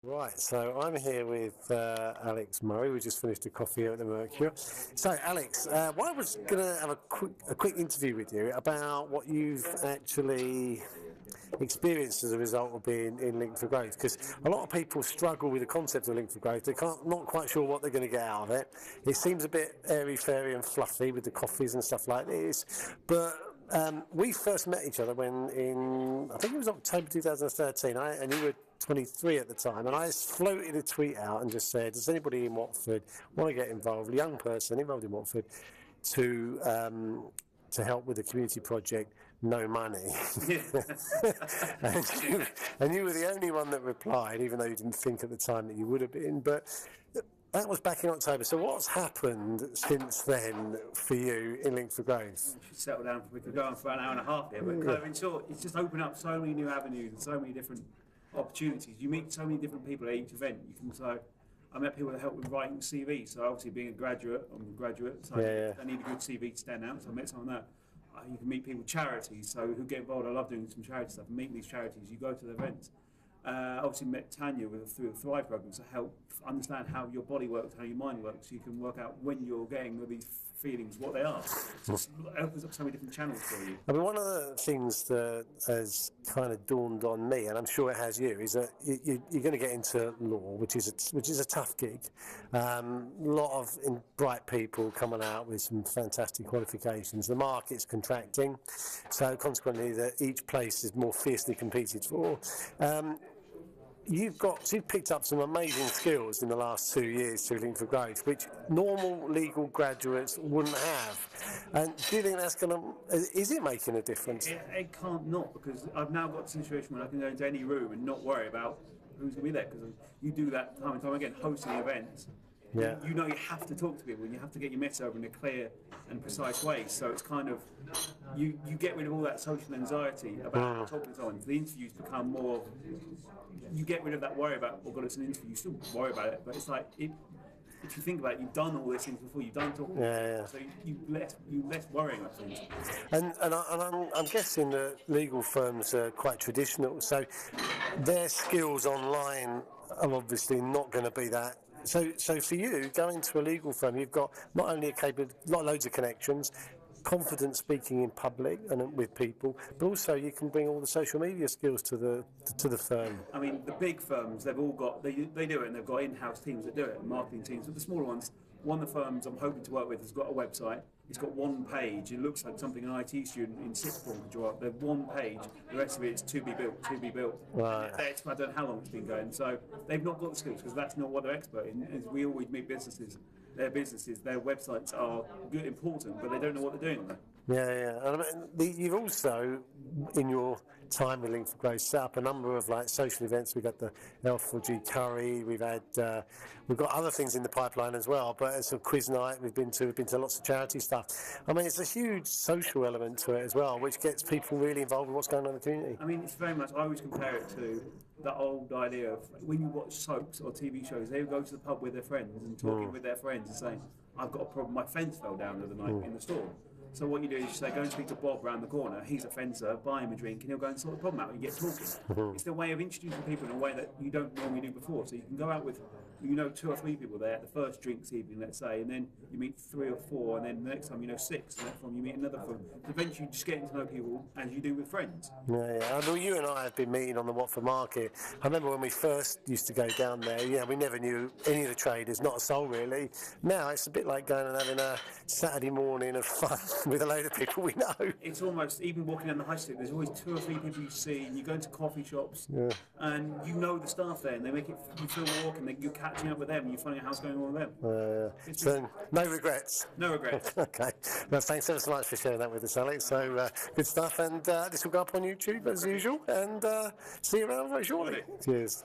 Right, so I'm here with Alex Murray. We just finished a coffee here at the Mercury. So, Alex, I was going to have a quick interview with you about what you've actually experienced as a result of being in Link4Growth, because a lot of people struggle with the concept of Link4Growth. They're not quite sure what they're going to get out of it. It seems a bit airy-fairy and fluffy with the coffees and stuff like this, but we first met each other when I think it was October 2013, and you were 23 at the time, and I floated a tweet out and just said, does anybody in Watford want to get involved, a young person involved in Watford, to help with the community project, no money? and you were the only one that replied, even though you didn't think at the time that you would have been. But that was back in October. So what's happened since then for you in Link4Growth? We should settle down. We could go on for an hour and a half here, but kind of in short, it's just opened up so many new avenues and so many different opportunities. You meet so many different people at each event. You can I met people that help with writing CV. So obviously, being a graduate, I'm a graduate, so I need a good CV to stand out. So I met some of that. You can meet people, charities, so who get involved. I love doing some charity stuff. Meeting these charities, you go to the events. Obviously met Tanya through the Thrive program to help understand how your body works, how your mind works, so you can work out when you're getting with these feelings, what they are. So it opens up so many different channels for you. I mean, one of the things that has kind of dawned on me, and I'm sure it has you, is that you're going to get into law, which is a tough gig. A lot of bright people coming out with some fantastic qualifications. The market's contracting, so consequently, that each place is more fiercely competed for. You've picked up some amazing skills in the last 2 years through Link4Growth, which normal legal graduates wouldn't have. And do you think that's is it making a difference? It can't not, because I've now got a situation where I can go into any room and not worry about who's going to be there, because you do that time and time again, hosting events. Yeah. You know you have to talk to people and you have to get your message over in a clear and precise way. So it's kind of, you get rid of all that social anxiety about talking to someone. The interviews become more, you get rid of that worry about, oh God, it's an interview. You still worry about it, but it's like, if you think about it, you've done all these things before, you've done talking. So you less worrying about things. And I'm guessing that legal firms are quite traditional, so their skills online are obviously not going to be that. So for you, going to a legal firm, you've got not only loads of connections, confident speaking in public and with people, but also you can bring all the social media skills to the firm. I mean, the big firms, they've all got, they do it, and they've got in-house teams that do it, marketing teams. But the smaller ones, one of the firms I'm hoping to work with has got a website. It's got one page. It looks like something an IT student in sixth form could draw up. They've one page. The rest of it is to be built. Right. I don't know how long it's been going. So they've not got the skills, because that's not what they're expert in. As we always meet businesses, their websites are good, important, but they don't know what they're doing. Yeah. And I mean, you've also, in your time with Link4Growth, set up a number of social events. We've got the L4G curry. We've got other things in the pipeline as well. But it's a quiz night. We've been to lots of charity stuff. I mean, it's a huge social element to it as well, which gets people really involved with what's going on in the community. I mean, it's very much, I always compare it to that old idea of when you watch soaps or TV shows, they would go to the pub with their friends and talking with their friends and saying, I've got a problem, my fence fell down the other night in the store. So what you do is you say, go and speak to Bob round the corner, he's a fencer, buy him a drink, and he'll go and sort the problem out, and you get talking. It's the way of introducing people in a way that you don't normally do before. So you can go out with, 2 or 3 people there at the first drinks evening, let's say, and then you meet 3 or 4, and then the next time 6, and next time you meet another 4. Eventually you just getting to know people as you do with friends. Yeah. Well, you and I have been meeting on the Watford market. I remember when we first used to go down there, we never knew any of the traders, not a soul really. Now it's a bit like going and having a Saturday morning of fun with a load of people we know. It's almost, even walking down the high street, there's always 2 or 3 people you see, and you go into coffee shops, and you know the staff there, and they make it, you feel walking, you're catching up with them, and you're finding out how's going on with them. So no regrets. No regrets. Okay. Well, thanks ever so much for sharing that with us, Alex. So good stuff, and this will go up on YouTube as usual, and see you around very shortly. Cheers.